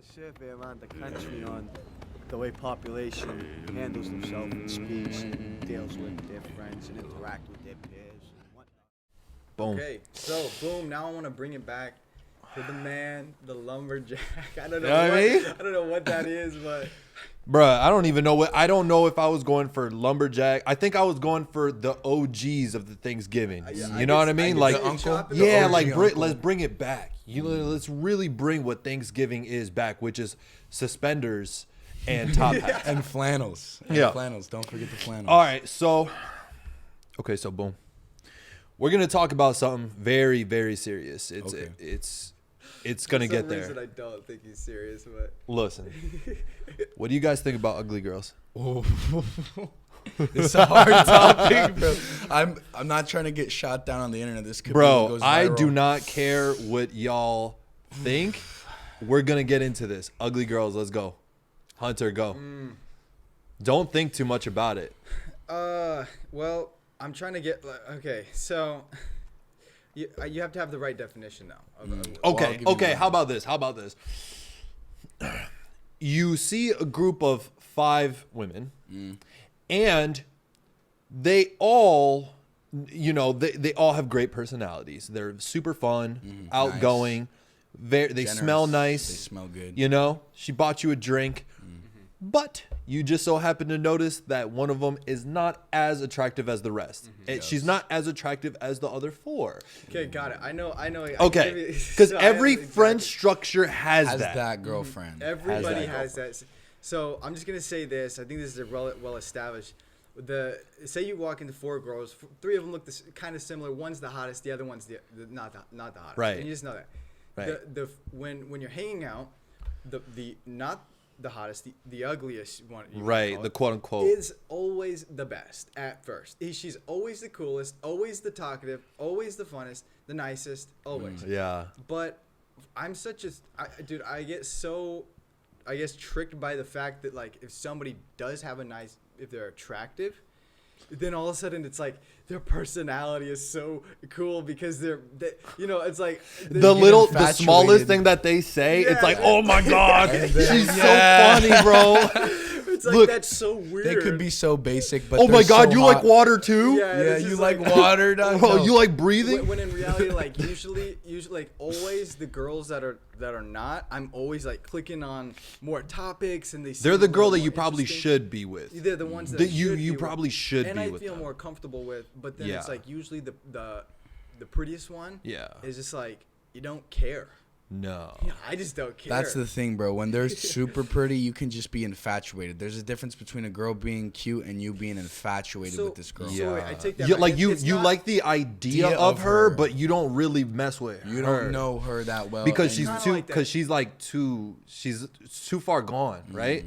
a survey around the country on the way population handles themselves in speech and deals with their friends and interact with their peers and whatnot. Boom. Okay, so boom. Now I want to bring it back to the man, the lumberjack. I don't know. You know what I mean? I don't know what that is, but Bruh, I don't even know what. I don't know if I was going for lumberjack. I think I was going for the OGs of the Thanksgiving. You know what I mean? Like, the uncle. yeah, OG like uncle. let's bring it back. Let's really bring what Thanksgiving is back, which is suspenders and top hats. And flannels. Yeah. Flannels. Don't forget the flannels. All right, so boom. We're gonna talk about something very, very serious. It's gonna get there. For some reason, I don't think he's serious, but Listen, what do you guys think about ugly girls? Oh. It's a hard topic, bro. I'm not trying to get shot down on the internet. This could be what Bro, goes I viral. do not care what y'all think. We're gonna get into this. Ugly girls, let's go. Hunter, go. Don't think too much about it. well, I'm trying to get. Okay, so you have to have the right definition now. I'll Okay, give you okay. mine. How about this? You see a group of 5 women, and they all, they all have great personalities. They're super fun, outgoing. They Generous. smell nice. They smell good. She bought you a drink, but you just so happen to notice that one of them is not as attractive as the rest. She's not as attractive as the other 4. Okay, got it. I know. Okay, because every friend structure has Has that. that girlfriend. Everybody has has that. So I'm just gonna say this. I think this is well established. Say you walk into 4 girls, 3 of them look kind of similar. One's the hottest, the other one's not the hottest. Right. And you just know that. Right. When you're hanging out, the not the hottest, the ugliest one. you might Right, call the it, quote unquote. is always the best at first. She's always the coolest, always the talkative, always the funnest, the nicest, always. Yeah. But I'm such a dude. I get so, I guess, tricked by the fact that like if somebody does have if they're attractive, then all of a sudden it's like their personality is so cool because it's like The smallest thing that they say, it's Yeah. like, oh my God, she's Yeah. so funny, bro. It's like Look, that's so weird. They could be so basic, but oh my they're God, so you hot. like water too? Yeah, Yeah, it's you just like water, dog? Oh, No. you like breathing? when in reality, like usually like always the girls that are not, I'm always like clicking on more topics and They're seem the a little girl that more you probably interesting. should be with. They're the ones that That I you should be probably with. should and be I with feel them. more comfortable with. But then Yeah. it's like usually the prettiest one. Yeah. Is just like you don't care. No. I just don't care. That's the thing, bro. When they're super pretty, you can just be infatuated. There's a difference between a girl being cute and you being infatuated with this girl. So wait, I take that You, back. like you It's not- like the idea of her, but you don't really mess with her. You don't know her that well. because and she's Kinda too like that. she's too far gone, right?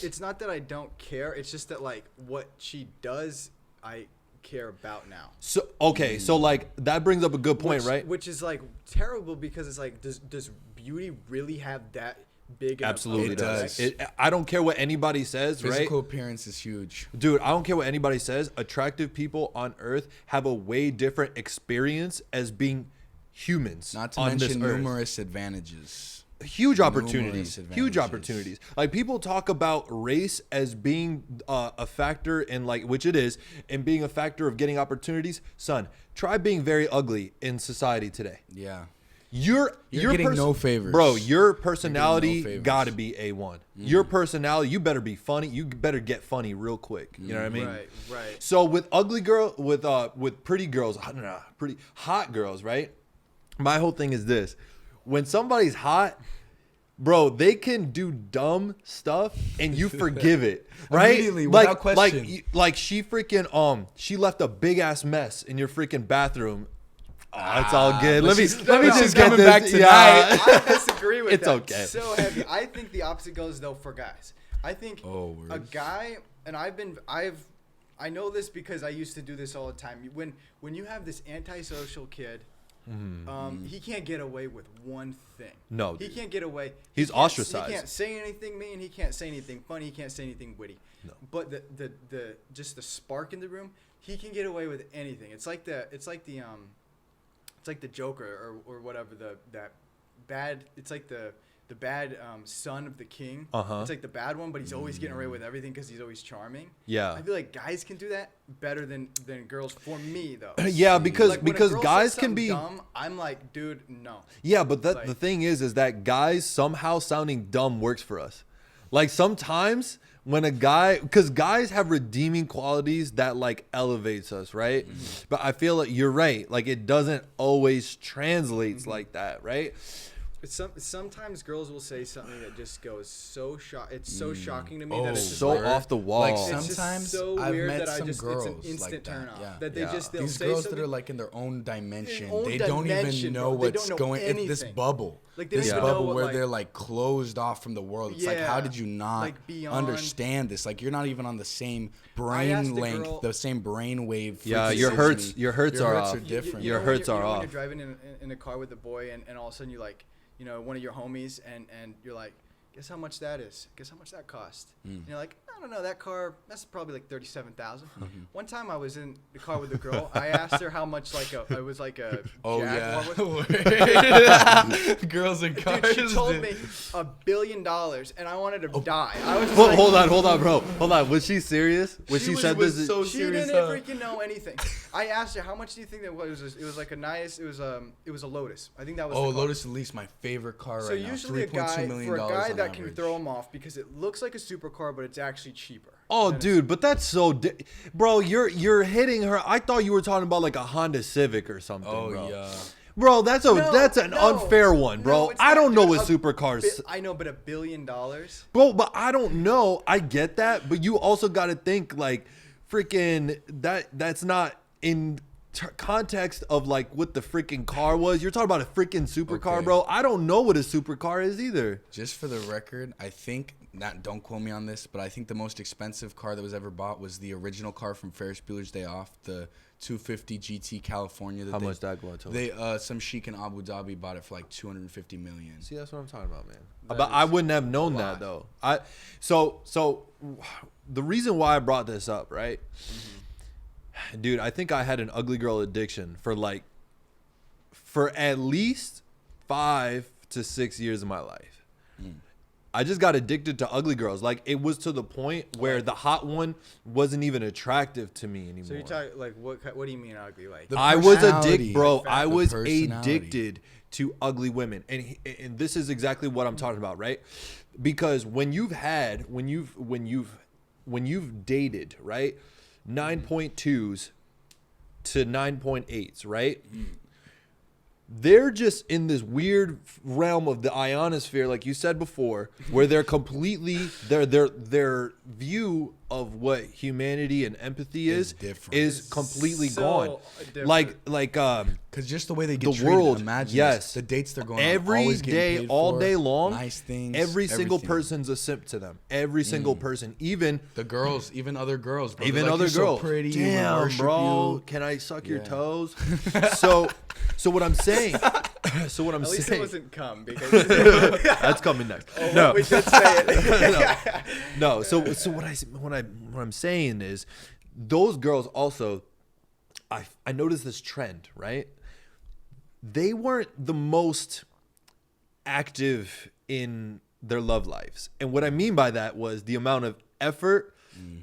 It's not that I don't care. It's just that like what she does, I care about now. So okay, so like that brings up a good point, right? Which is like terrible because it's like, does beauty really have that big? Absolutely It does. does. I don't care what anybody says, Physical right? appearance is huge. Dude, I don't care what anybody says. Attractive people on Earth have a way different experience as being humans Not to on this mention Earth. numerous advantages. Huge opportunities. Numerous Huge advantages. opportunities. Like people talk about race as being a factor in which it is, and being a factor of getting opportunities. Son, try being very ugly in society today. Yeah. You're getting no favors. Bro, your personality favors. gotta be A1. Your personality, you better be funny. You better get funny real quick. You know what I mean? Right. So with with pretty girls, I don't know, pretty hot girls, right? My whole thing is this. When somebody's hot, bro, they can do dumb stuff and you forgive it, right? Immediately, without question. Like she freaking she left a big ass mess in your freaking bathroom. Oh, it's all good. Let me she's just get coming this. back tonight. I disagree with It's that. okay. So heavy. I think the opposite goes though for guys. I think Oh, a words. guy, and I know this because I used to do this all the time. When you have this antisocial kid, he can't get away with one thing. No, he dude. can't get away. He's He can't- ostracized. He can't say anything mean. He can't say anything funny. He can't say anything witty. No. But the just the spark in the room, he can get away with anything. It's like the Joker or whatever that bad. It's like the son of the king. Uh-huh. It's like the bad one, but he's always getting away with everything because he's always charming. Yeah. I feel like guys can do that better than girls. For me though. Yeah, because Like, when a girl guys says can something be dumb, I'm like, dude, no. Yeah, but the Like- thing is that guys somehow sounding dumb works for us. Like sometimes when a guy, because guys have redeeming qualities that like elevates us, right? But I feel like you're right. Like it doesn't always translates like that, right? Sometimes girls will say something that just goes so It's so shocking to me that it's just So like, off the wall. Like it's just sometimes so I've weird met that I some just girls it's an instant like turn that. off. Yeah. That they Yeah. just they'll These say girls something. that are like in their own dimension. own They don't dimension, even know bro. They what's don't know going in this anything. bubble. Like, they this don't even know bubble what, where like- they're like closed off from the world. It's like, how Yeah. did you not Like, beyond- understand this? Like, you're not even on the same asked brain the length, girl- the same brain wave. Yeah, frequency your as hurts- me. your hurts are off. different. Your when hurts are when off. you're driving in a car with a boy and all of a sudden you like, one of your homies and you're like, guess how much that is? Guess how much that cost? And you're like, I don't know, that car, that's probably like $37,000. One time I was in the car with a girl. I asked her how much it was like a Oh Jaguar yeah, was. girls in cars. Dude, she told me $1 billion, and I wanted to die. I was just Hold, like, hold on, bro. Hold on. Was she serious? When she said this? She didn't freaking know anything. I asked her, how much do you think that was? It was like a nice, it was a Lotus. I think that was Oh, the car. Lotus Elise, my favorite car So right now. usually a guy, $3.2 million for a guy on that can average. throw him off because it looks like a supercar, but it's actually cheaper. Oh, And dude, but that's so, bro. You're hitting her. I thought you were talking about like a Honda Civic or something. Oh bro. yeah. Bro, that's an No, unfair one, bro. no, it's I not, don't know dude. what supercars. I know, but $1 billion. Bro, but I don't know. I get that, but you also got to think like freaking that's not in context of like what the freaking car was. You're talking about a freaking supercar, Okay. bro. I don't know what a supercar is either. Just for the record, I think don't quote me on this, but I think the most expensive car that was ever bought was the original car from Ferris Bueller's Day Off, the 250 GT California. How much that go to? They some sheik in Abu Dhabi bought it for like 250 million. See, that's what I'm talking about, man. That But I is wouldn't have known a that lot. though. So the reason why I brought this up, right? Dude, I think I had an ugly girl addiction for at least 5 to 6 years of my life. I just got addicted to ugly girls. Like it was to the point where the hot one wasn't even attractive to me anymore. So you're talking like what do you mean ugly? Like The I was personality. addicted, bro. The I was personality. addicted to ugly women, and this is exactly what I'm talking about, right? Because when you've dated, right, 9.2s to 9.8s, right? They're just in this weird realm of the ionosphere, like you said before, where they're completely their view of what humanity and empathy is different. completely So gone. different. Like Because just the way they get the treated, world, imagine yes. this, the dates they're going on, every always getting day, paid all for, day long, nice things, every single everything. person's a simp to them. Every single person, even The girls, even other girls, bro. even They're like, other "You're girls. So pretty, we Damn, worship bro, you." can I suck your Yeah. toes? So what I'm saying, so what I'm at least it saying, wasn't cum because that's coming next. oh, No, we did say it. no. So what I'm saying is, those girls also, I noticed this trend, right? They weren't the most active in their love lives, and what I mean by that was the amount of effort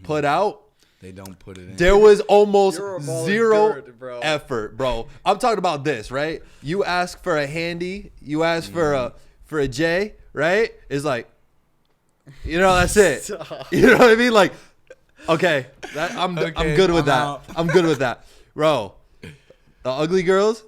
put out. They don't put it in. There was almost You're a ball of zero dirt, bro. effort, bro. I'm talking about this, right? You ask for a handy, you ask for a J, right? It's like, that's it. You know what I mean? Like, okay, I'm Okay, good with I'm that. out. I'm good with that, bro. The ugly girls,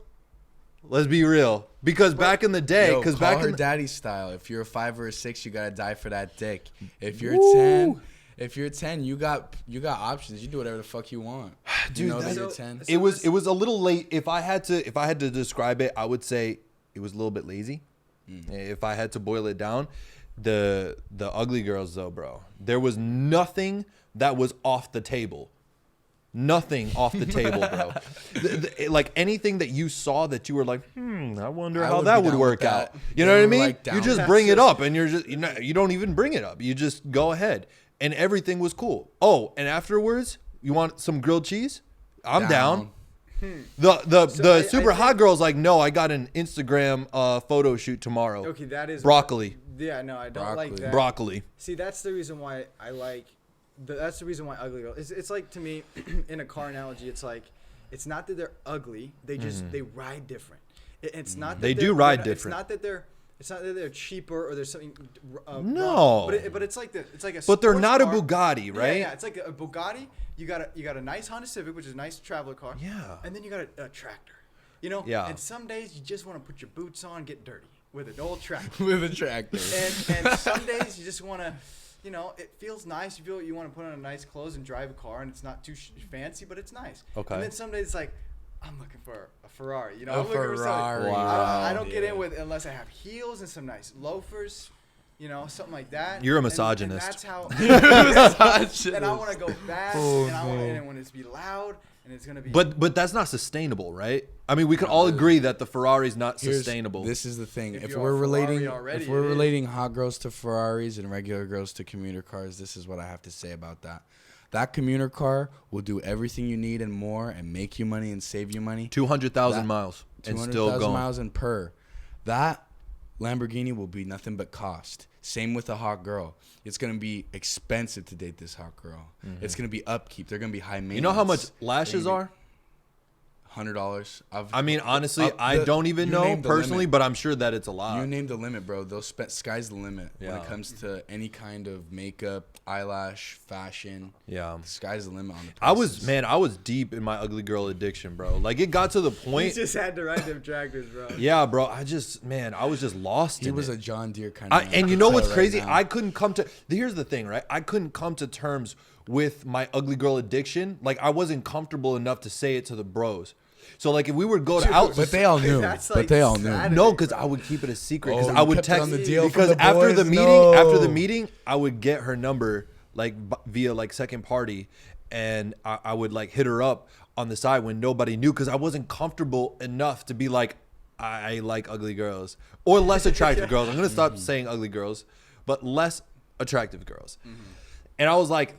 let's be real. Because back in the day, Yo, because call back her in the, daddy style. If you're a 5 or a 6, you gotta die for that dick. If you're Woo. 10, you got options. You do whatever the fuck you want. Dude, you know that that's- you're 10. it was a little late. If I had to describe it, I would say it was a little bit lazy. If I had to boil it down, the ugly girls though, bro, there was nothing that was off the table. Nothing off the table, bro. Like anything that you saw that you were like, I wonder I how would that be would down work with out. that. You know They what I were, mean? like, You down just with bring it that. up, and you don't even bring it up. You just go ahead, and everything was cool. Oh, and afterwards, you want some grilled cheese? I'm down. The I super think- hot girl's like, no, I got an Instagram photo shoot tomorrow. Okay, that is Broccoli. Yeah, no, I don't like Broccoli. that. Broccoli. See, that's the reason why I like. That's the reason why ugly girls. It's like, to me, in a car analogy, it's like, it's not that they're ugly. They just they ride different. It's not. That They they're- do ride they're not- different. It's not that they're. It's not that they're cheaper or there's something. No. wrong, but it's like it's like a. But they're sports not a car. Bugatti, Yeah, right? Yeah, it's like a Bugatti. You got a nice Honda Civic, which is a nice traveler car. Yeah. And then you got a tractor. You know. Yeah. And some days you just want to put your boots on, get dirty with an old tractor. With a tractor. and some days you just want to, you know, it feels nice. You feel you want to put on a nice clothes and drive a car, and it's not too fancy, but it's nice. Okay. And then some days it's like, I'm looking for a Ferrari. You know, A I'm looking for something. Ferrari. I don't get Yeah. in with unless I have heels and some nice loafers. You know, something like that. You're a And misogynist. that's how. Misogynist. And I want to go fast, Oh, and I no. want it to be loud, and it's gonna be. But that's not sustainable, right? I mean, we can all agree that the Ferrari's not Here's- sustainable. This is the thing. If If you're we're a Ferrari relating, already, if we're it is. relating hot girls to Ferraris and regular girls to commuter cars, this is what I have to say about that. That commuter car will do everything you need and more, and make you money and save you money. 200,000 That- miles and 200,000 still going. miles and per. That Lamborghini will be nothing but cost. Same with a hot girl. It's gonna be expensive to date this hot girl. It's gonna be upkeep. They're gonna be high maintenance. You know how much lashes are? $100. I mean, honestly, I don't even know personally, but I'm sure that it's a lot. You name the limit, bro. They'll spend. Sky's the limit when Yeah. it comes to any kind of makeup, eyelash, fashion. Yeah. The sky's the limit on the I prices. was deep in my ugly girl addiction, bro. Like it got to the you point. just had to ride them tractors, bro. Yeah, bro. I was just lost He in was it. a John Deere kind of. And you know what's crazy? I couldn't come to. Here's the thing, right? I couldn't come to terms with my ugly girl addiction. Like I wasn't comfortable enough to say it to the bros. So like if we were to go to out, But they all knew. That's But like they all knew. Saturday. no, because I would keep it a secret. Because Oh, I you would kept it text on the DL from because the after the boys? meeting, No. I would get her number like via like second party, and I would like hit her up on the side when nobody knew because I wasn't comfortable enough to be like I like ugly girls or less attractive girls. I'm gonna stop saying ugly girls, but less attractive girls. And I was like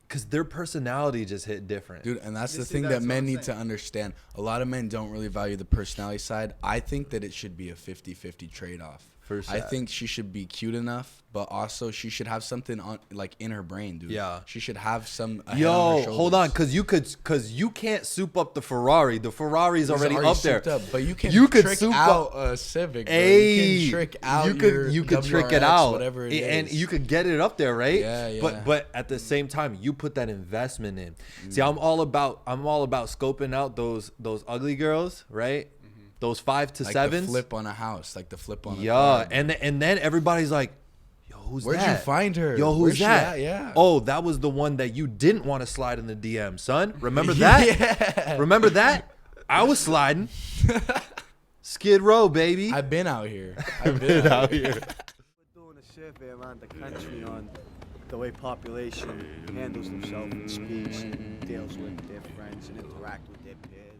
because their personality just hit different. Dude, and that's the See, thing that's that what men I'm need to saying. understand. A lot of men don't really value the personality side. I think that it should be a 50-50 trade-off. For I sure. think she should be cute enough, but also she should have something on like in her brain, dude. Yeah. She should have some a head on her Yo, hold on, shoulders. cause you can't soup up the Ferrari. The Ferrari's It's already up there. souped up, but you can could trick soup out up. a Civic. Bro. Hey, You can trick out you could trick it WRX, out, whatever it and is. you could get it up there, right? Yeah, yeah. But at the same time, you put that investment in. See, I'm all about scoping out those ugly girls, right? Those 5 to like 7s. the flip on a house, like the flip on a Yeah, car. and then everybody's like, "Yo, who's Where'd that? you find her? Yo, who's Where's she that? at? Yeah. Oh, that was the one that you didn't want to slide in the DM, son. Remember that? Yeah. Remember that? I was sliding. Skid Row, baby. I've been out here. I've been out here. We're doing a survey around the country on the way population handles themselves in speech, deals with their friends, and interact with their peers.